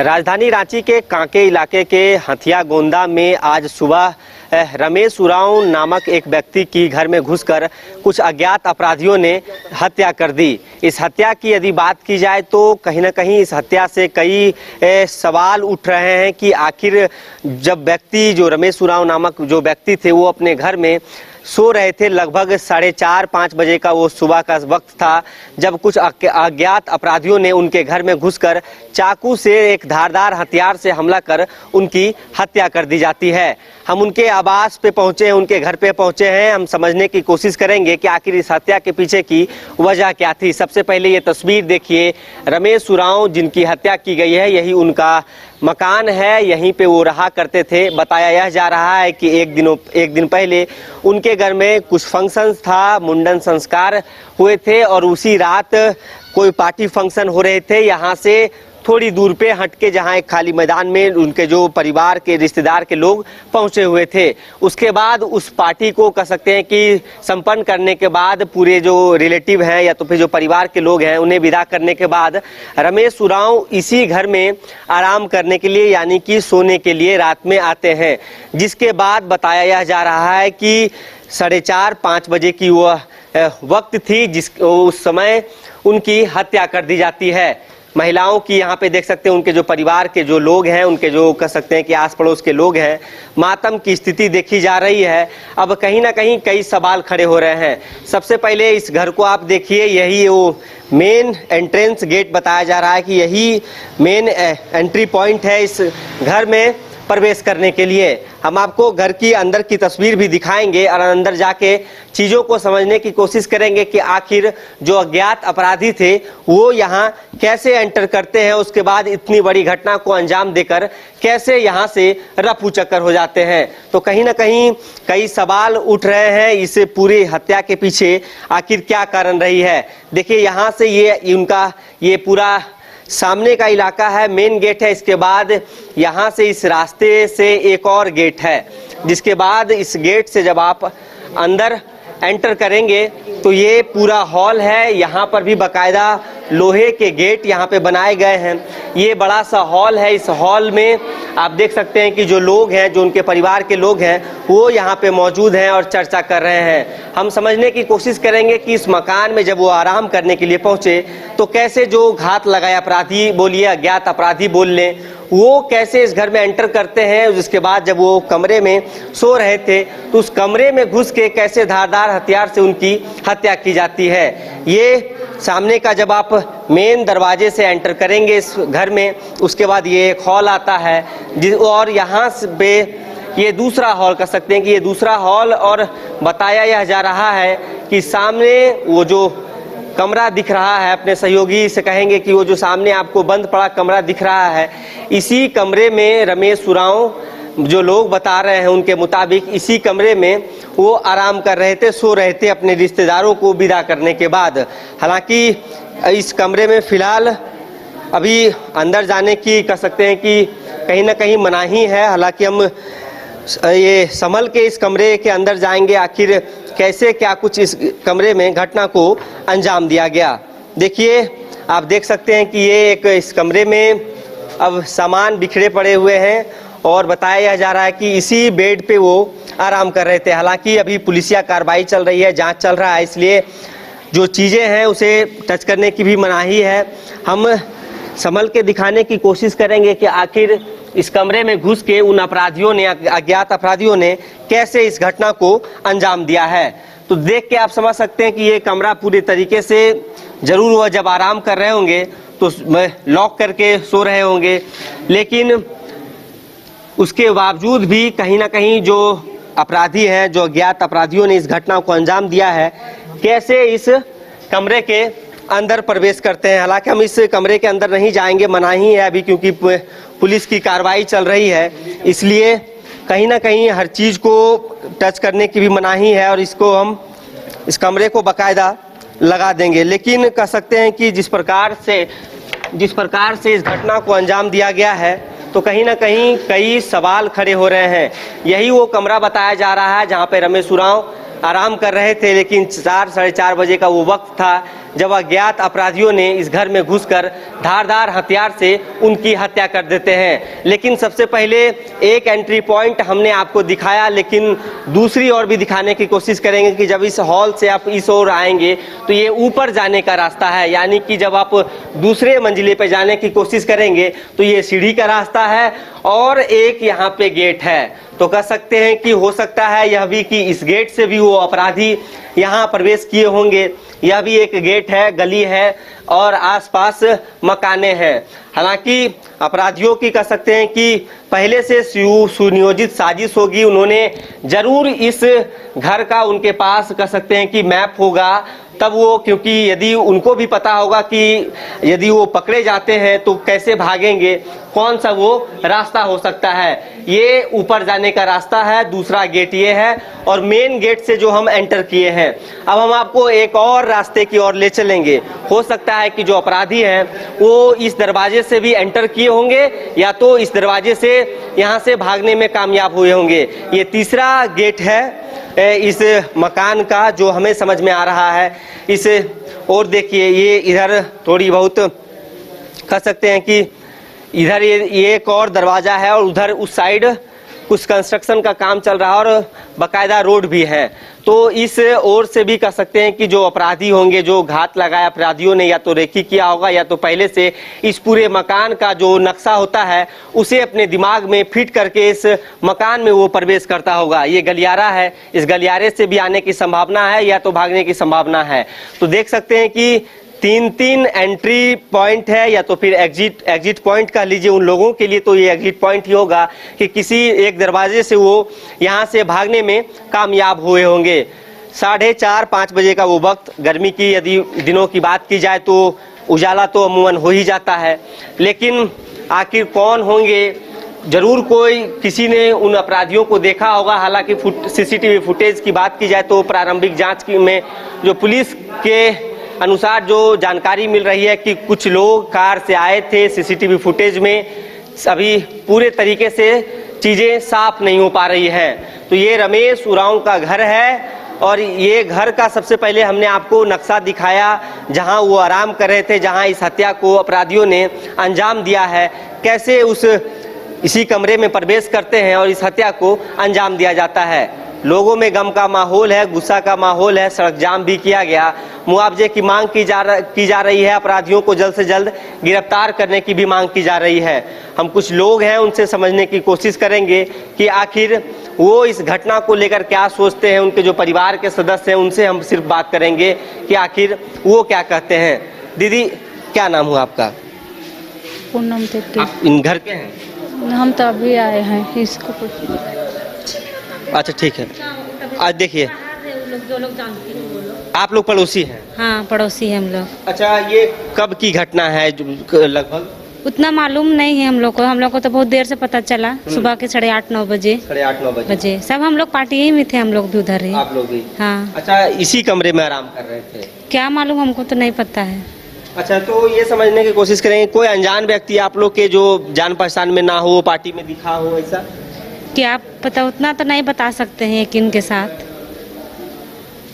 राजधानी रांची के कांके इलाके के हथिया गोंदा में आज सुबह रमेश उरांव नामक एक व्यक्ति की घर में घुसकर कुछ अज्ञात अपराधियों ने हत्या कर दी। इस हत्या की यदि बात की जाए तो कहीं ना कहीं इस हत्या से कई सवाल उठ रहे हैं कि आखिर जब व्यक्ति जो रमेश उरांव नामक जो व्यक्ति थे वो अपने घर में सो रहे थे, लगभग 4:30-5 बजे का वो सुबह का वक्त था, जब कुछ अज्ञात अपराधियों ने उनके घर में घुसकर चाकू से एक धारदार हथियार से हमला कर उनकी हत्या कर दी जाती है। हम उनके आवास पे पहुंचे हैं, उनके घर पे पहुंचे हैं। हम समझने की कोशिश करेंगे कि आखिर इस हत्या के पीछे की वजह क्या थी। सबसे पहले ये तस्वीर देखिए, रमेश उरांव जिनकी हत्या की गई है यही उनका मकान है, यहीं पे वो रहा करते थे। बताया यह जा रहा है कि एक दिन पहले उनके घर में कुछ फंक्शन था, मुंडन संस्कार हुए थे और उसी रात कोई पार्टी फंक्शन हो रहे थे। यहाँ से थोड़ी दूर पे हटके जहाँ एक खाली मैदान में उनके जो परिवार के रिश्तेदार के लोग पहुंचे हुए थे। उसके बाद उस पार्टी को कह सकते हैं कि संपन्न करने के बाद पूरे जो रिलेटिव हैं या तो फिर जो परिवार के लोग हैं उन्हें विदा करने के बाद रमेश उरांव इसी घर में आराम करने के लिए यानी कि सोने के लिए रात में आते हैं, जिसके बाद बताया यह जा रहा है कि 4:30-5 बजे की वह वक्त थी उस समय उनकी हत्या कर दी जाती है। महिलाओं की यहाँ पे देख सकते हैं, उनके जो परिवार के जो लोग हैं, उनके जो कह सकते हैं कि आस पड़ोस के लोग हैं, मातम की स्थिति देखी जा रही है। अब कहीं ना कहीं कई सवाल खड़े हो रहे हैं। सबसे पहले इस घर को आप देखिए, यही वो मेन एंट्रेंस गेट बताया जा रहा है कि यही मेन एंट्री पॉइंट है इस घर में प्रवेश करने के लिए। हम आपको घर की अंदर की तस्वीर भी दिखाएंगे और अंदर जाके चीज़ों को समझने की कोशिश करेंगे कि आखिर जो अज्ञात अपराधी थे वो यहाँ कैसे एंटर करते हैं, उसके बाद इतनी बड़ी घटना को अंजाम देकर कैसे यहाँ से रफू चक्कर हो जाते हैं। तो कहीं ना कहीं कई सवाल उठ रहे हैं इस पूरी हत्या के पीछे आखिर क्या कारण रही है। देखिए, यहाँ से ये पूरा सामने का इलाका है, मेन गेट है। इसके बाद यहाँ से इस रास्ते से एक और गेट है, जिसके बाद इस गेट से जब आप अंदर एंटर करेंगे तो ये पूरा हॉल है। यहाँ पर भी बाकायदा लोहे के गेट यहाँ पे बनाए गए हैं। ये बड़ा सा हॉल है। इस हॉल में आप देख सकते हैं कि जो लोग हैं, जो उनके परिवार के लोग हैं, वो यहाँ पे मौजूद हैं और चर्चा कर रहे हैं। हम समझने की कोशिश करेंगे कि इस मकान में जब वो आराम करने के लिए पहुंचे तो कैसे जो घात लगाए अपराधी बोलिए, अज्ञात अपराधी बोल लें, वो कैसे इस घर में एंटर करते हैं। उसके बाद जब वो कमरे में सो रहे थे तो उस कमरे में घुस के कैसे धारदार हथियार से उनकी हत्या की जाती है। ये सामने का जब आप मेन दरवाजे से एंटर करेंगे इस घर में, उसके बाद ये एक हॉल आता है और यहाँ पे ये दूसरा हॉल कह सकते हैं कि ये दूसरा हॉल। और बताया यह जा रहा है कि सामने वो जो कमरा दिख रहा है, अपने सहयोगी से कहेंगे कि वो जो सामने आपको बंद पड़ा कमरा दिख रहा है, इसी कमरे में रमेश उरांव, जो लोग बता रहे हैं उनके मुताबिक, इसी कमरे में वो आराम कर रहे थे, सो रहे थे अपने रिश्तेदारों को विदा करने के बाद। हालांकि इस कमरे में फिलहाल अभी अंदर जाने की कह सकते हैं कि कहीं ना कहीं मनाही है। हालांकि हम ये संभल के इस कमरे के अंदर जाएंगे, आखिर कैसे क्या कुछ इस कमरे में घटना को अंजाम दिया गया। देखिए, आप देख सकते हैं कि ये इस कमरे में अब सामान बिखरे पड़े हुए हैं और बताया जा रहा है कि इसी बेड पे वो आराम कर रहे थे। हालांकि अभी पुलिसिया कार्रवाई चल रही है, जांच चल रहा है, इसलिए जो चीज़ें हैं उसे टच करने की भी मनाही है। हम संभल के दिखाने की कोशिश करेंगे कि आखिर इस कमरे में घुस के उन अपराधियों ने, अज्ञात अपराधियों ने कैसे इस घटना को अंजाम दिया है। तो देख के आप समझ सकते हैं कि ये कमरा पूरी तरीके से जरूर वह जब आराम कर रहे होंगे तो लॉक करके सो रहे होंगे, लेकिन उसके बावजूद भी कहीं ना कहीं जो अपराधी हैं, जो अज्ञात अपराधियों ने इस घटना को अंजाम दिया है, कैसे इस कमरे के अंदर प्रवेश करते हैं। हालांकि हम इस कमरे के अंदर नहीं जाएंगे, मनाही है अभी, क्योंकि पुलिस की कार्रवाई चल रही है, इसलिए कहीं ना कहीं हर चीज़ को टच करने की भी मनाही है और इसको हम इस कमरे को बाकायदा लगा देंगे। लेकिन कह सकते हैं कि जिस प्रकार से इस घटना को अंजाम दिया गया है तो कहीं ना कहीं कई सवाल खड़े हो रहे हैं। यही वो कमरा बताया जा रहा है जहाँ पे रमेश उरांव आराम कर रहे थे, लेकिन 4-4:30 बजे का वो वक्त था जब अज्ञात अपराधियों ने इस घर में घुसकर धारदार हथियार से उनकी हत्या कर देते हैं। लेकिन सबसे पहले एक एंट्री पॉइंट हमने आपको दिखाया, लेकिन दूसरी ओर भी दिखाने की कोशिश करेंगे कि जब इस हॉल से आप इस ओर आएंगे तो ये ऊपर जाने का रास्ता है, यानी कि जब आप दूसरे मंजिले पर जाने की कोशिश करेंगे तो ये सीढ़ी का रास्ता है और एक यहाँ पे गेट है। तो कह सकते हैं कि हो सकता है यह भी कि इस गेट से भी वो अपराधी यहाँ प्रवेश किए होंगे। यह भी एक गेट है, गली है और आसपास मकाने हैं। हालांकि अपराधियों की कह सकते हैं कि पहले से सुनियोजित साजिश होगी। उन्होंने जरूर इस घर का उनके पास कह सकते हैं कि मैप होगा, तब वो, क्योंकि यदि उनको भी पता होगा कि यदि वो पकड़े जाते हैं तो कैसे भागेंगे, कौन सा वो रास्ता हो सकता है। ये ऊपर जाने का रास्ता है, दूसरा गेट ये है और मेन गेट से जो हम एंटर किए हैं। अब हम आपको एक और रास्ते की ओर ले चलेंगे। हो सकता है कि जो अपराधी हैं वो इस दरवाजे से भी एंटर किए होंगे या तो इस दरवाजे से यहाँ से भागने में कामयाब हुए होंगे। ये तीसरा गेट है इस मकान का जो हमें समझ में आ रहा है। इस और देखिए, ये इधर थोड़ी बहुत कह सकते हैं कि इधर ये एक और दरवाजा है और उधर उस साइड कुछ कंस्ट्रक्शन का काम चल रहा है और बाकायदा रोड भी है। तो इस ओर से भी कह सकते हैं कि जो अपराधी होंगे, जो घात लगाया अपराधियों ने, या तो रेकी किया होगा या तो पहले से इस पूरे मकान का जो नक्शा होता है उसे अपने दिमाग में फिट करके इस मकान में वो प्रवेश करता होगा। ये गलियारा है, इस गलियारे से भी आने की संभावना है या तो भागने की संभावना है। तो देख सकते हैं कि तीन एंट्री पॉइंट है या तो फिर एग्जिट पॉइंट कह लीजिए उन लोगों के लिए। तो ये एग्जिट पॉइंट ही होगा कि किसी एक दरवाजे से वो यहाँ से भागने में कामयाब हुए होंगे। 4:30-5 बजे का वो वक्त, गर्मी की यदि दिनों की बात की जाए तो उजाला तो अमूमन हो ही जाता है, लेकिन आखिर कौन होंगे, जरूर कोई किसी ने उन अपराधियों को देखा होगा। हालांकि सीसीटीवी फुटेज की बात की जाए तो प्रारंभिक जांच में जो पुलिस के अनुसार जो जानकारी मिल रही है कि कुछ लोग कार से आए थे। सीसीटीवी फुटेज में अभी पूरे तरीके से चीज़ें साफ नहीं हो पा रही हैं। तो ये रमेश उरांव का घर है और ये घर का सबसे पहले हमने आपको नक्शा दिखाया जहां वो आराम कर रहे थे, जहां इस हत्या को अपराधियों ने अंजाम दिया है। कैसे इसी कमरे में प्रवेश करते हैं और इस हत्या को अंजाम दिया जाता है। लोगों में गम का माहौल है, गुस्सा का माहौल है, सड़क जाम भी किया गया। मुआवजे की मांग की जा रही है, अपराधियों को जल्द से जल्द गिरफ्तार करने की भी मांग की जा रही है। हम कुछ लोग हैं उनसे समझने की कोशिश करेंगे कि आखिर वो इस घटना को लेकर क्या सोचते हैं। उनके जो परिवार के सदस्य हैं उनसे हम सिर्फ बात करेंगे कि आखिर वो क्या कहते हैं। दीदी, क्या नाम हुआ आपका? पूनम तेती। आप इन घर के हैं? हम तो अभी आए हैं इसको कुछ। अच्छा, ठीक है। आज देखिए, आप लोग पड़ोसी हैं? हाँ, पड़ोसी हैं हम लोग। अच्छा, ये कब की घटना है लगभग? उतना मालूम नहीं है हम लोग को तो बहुत देर से पता चला, सुबह के 8:30-9 बजे। 8:30-9 बजे सब हम लोग पार्टी ही में थे, हम लोग भी उधर ही। आप लोग भी? हाँ। अच्छा, इसी कमरे में आराम कर रहे थे? क्या मालूम, हमको तो नहीं पता है। अच्छा, तो ये समझने की कोशिश करेंगे कोई अनजान व्यक्ति आप लोग के जो जान पहचान में ना हो, पार्टी में दिखा हो, ऐसा? क्या पता, उतना तो नहीं बता सकते हैं किन के साथ।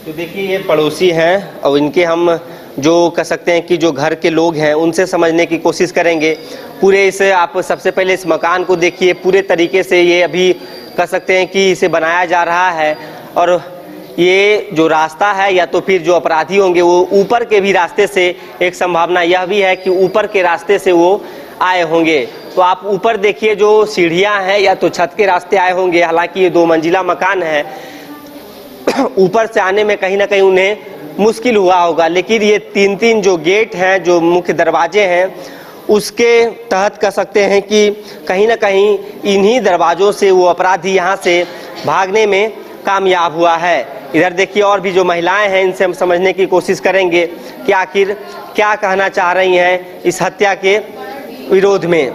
तो देखिए, ये पड़ोसी हैं और इनके हम जो कह सकते हैं कि जो घर के लोग हैं उनसे समझने की कोशिश करेंगे। पूरे इसे आप सबसे पहले इस मकान को देखिए, पूरे तरीके से ये अभी कह सकते हैं कि इसे बनाया जा रहा है और ये जो रास्ता है या तो फिर जो अपराधी होंगे वो ऊपर के भी रास्ते से, एक संभावना यह भी है कि ऊपर के रास्ते से वो आए होंगे। तो आप ऊपर देखिए, जो सीढ़ियां हैं या तो छत के रास्ते आए होंगे। हालांकि ये 2 मंजिला मकान है, ऊपर से आने में कहीं ना कहीं उन्हें मुश्किल हुआ होगा। लेकिन ये 3 जो गेट हैं, जो मुख्य दरवाजे हैं, उसके तहत कह सकते हैं कि कहीं ना कहीं इन्हीं दरवाजों से वो अपराधी यहाँ से भागने में कामयाब हुआ है। इधर देखिए, और भी जो महिलाएं हैं इनसे हम समझने की कोशिश करेंगे कि आखिर क्या कहना चाह रही हैं इस हत्या के विरोध में।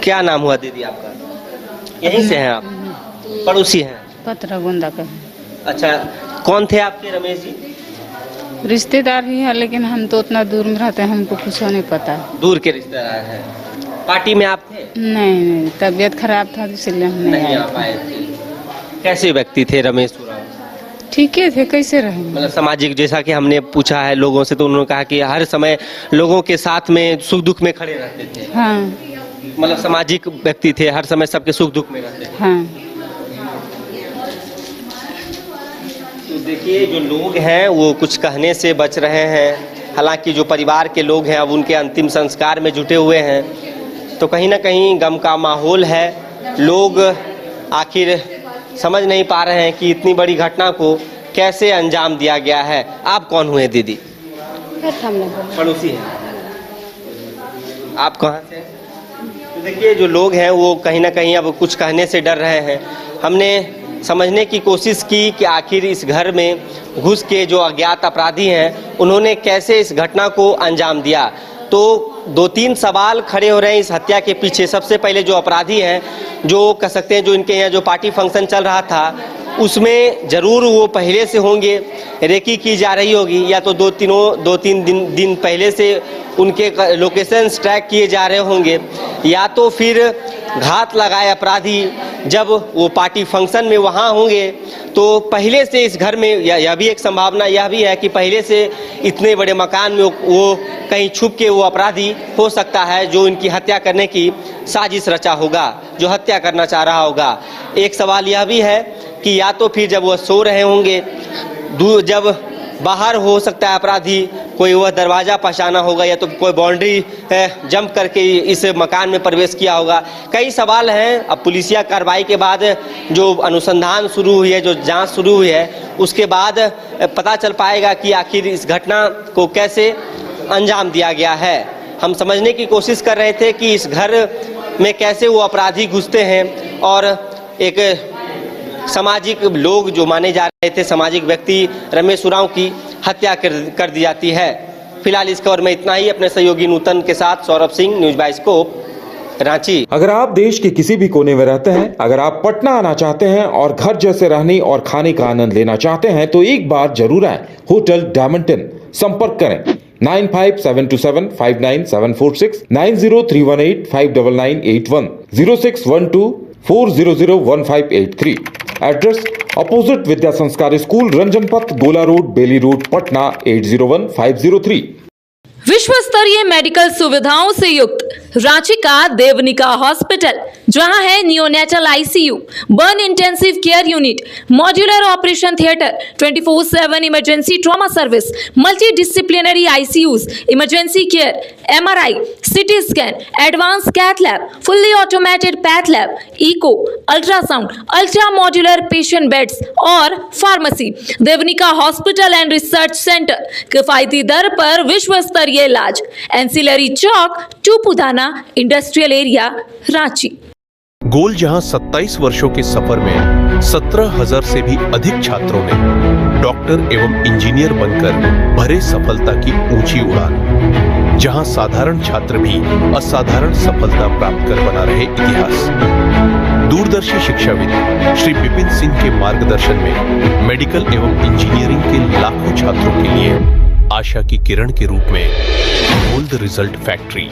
क्या नाम हुआ दीदी आपका? यहीं से हैं आप? पड़ोसी हैं? पतरागोंदा का। अच्छा, कौन थे आपके रमेश जी? रिश्तेदार ही है, लेकिन हम तो उतना दूर में रहते हैं, हमको कुछ नहीं पता। दूर के रिश्तेदार हैं। पार्टी में आप थे? नहीं, तबीयत खराब था इसलिए हम नहीं आ पाए थे। कैसे व्यक्ति थे रमेश उरांव? ठीक है थे, कैसे रहेंगे। मतलब सामाजिक, जैसा कि हमने पूछा है लोगों से, तो उन्होंने कहा कि हर समय लोगों के साथ में सुख दुख में खड़े रहते थे। हाँ मतलब सामाजिक व्यक्ति थे, हर समय सबके सुख दुख में रहते थे। हाँ। तो देखिए, जो लोग हैं वो कुछ कहने से बच रहे हैं। हालांकि जो परिवार के लोग हैं अब उनके अंतिम संस्कार में जुटे हुए हैं, तो कहीं ना कहीं गम का माहौल है। लोग आखिर समझ नहीं पा रहे हैं कि इतनी बड़ी घटना को कैसे अंजाम दिया गया है। आप कौन हुए दीदी? पड़ोसी हैं। आप कहाँ से? तो देखिए, जो लोग हैं वो कहीं ना कहीं अब कुछ कहने से डर रहे हैं। हमने समझने की कोशिश की कि आखिर इस घर में घुस के जो अज्ञात अपराधी हैं उन्होंने कैसे इस घटना को अंजाम दिया। तो 2-3 सवाल खड़े हो रहे हैं इस हत्या के पीछे। सबसे पहले जो अपराधी हैं, जो कह सकते हैं जो इनके यहाँ जो पार्टी फंक्शन चल रहा था उसमें ज़रूर वो पहले से होंगे, रेकी की जा रही होगी, या तो 2-3 दिन पहले से उनके लोकेशंस ट्रैक किए जा रहे होंगे, या तो फिर घात लगाए अपराधी जब वो पार्टी फंक्शन में वहाँ होंगे तो पहले से इस घर में, यह भी एक संभावना यह भी है कि पहले से इतने बड़े मकान में वो कहीं छुप के वो अपराधी हो सकता है जो इनकी हत्या करने की साजिश रचा होगा, जो हत्या करना चाह रहा होगा। एक सवाल यह भी है कि या तो फिर जब वह सो रहे होंगे, जब बाहर हो सकता है अपराधी, कोई वह दरवाज़ा पहचाना होगा, या तो कोई बाउंड्री जंप करके इस मकान में प्रवेश किया होगा। कई सवाल हैं। अब पुलिसिया कार्रवाई के बाद जो अनुसंधान शुरू हुई है, जो जांच शुरू हुई है, उसके बाद पता चल पाएगा कि आखिर इस घटना को कैसे अंजाम दिया गया है। हम समझने की कोशिश कर रहे थे कि इस घर में कैसे वो अपराधी घुसते हैं और एक सामाजिक लोग जो माने जा रहे थे, सामाजिक व्यक्ति रमेश उरांव की हत्या कर दी जाती है। फिलहाल इस खबर में इतना ही। अपने सहयोगी नूतन के साथ सौरभ सिंह, न्यूज बाइस्कोप, रांची। अगर आप देश के किसी भी कोने में रहते हैं, अगर आप पटना आना चाहते हैं और घर जैसे रहने और खाने का आनंद लेना चाहते हैं तो एक बार जरूर आए होटल डायमंटन। संपर्क करें 9572759746, 9031859981, 0612400158 एड्रेस अपोजिट विद्या संस्कार स्कूल, रंजन पथ, गोला रोड, बेली रोड, पटना 801503। विश्व स्तरीय मेडिकल सुविधाओं से युक्त रांची का देवनिका हॉस्पिटल, जहां है neonatal ICU, burn intensive care unit, modular operation theatre, 24/7 emergency trauma service, multi disciplinary ICUs, emergency care, MRI, CT scan, advance cath lab, fully automated path lab, echo, ultrasound, ultra modular patient beds और pharmacy. Devnika hospital and research centre, किफायती दर पर विश्व स्तरीय इलाज, ancillary चौक, Tupudana industrial area, Ranchi. गोल जहां 27 वर्षों के सफर में 17,000 से भी अधिक छात्रों ने डॉक्टर एवं इंजीनियर बनकर भरे सफलता की ऊंची उड़ान, जहां साधारण छात्र भी असाधारण सफलता प्राप्त कर बना रहे इतिहास। दूरदर्शी शिक्षाविद श्री विपिन सिंह के मार्गदर्शन में मेडिकल एवं इंजीनियरिंग के लाखों छात्रों के लिए आशा की किरण के रूप में गोल्ड रिजल्ट फैक्ट्री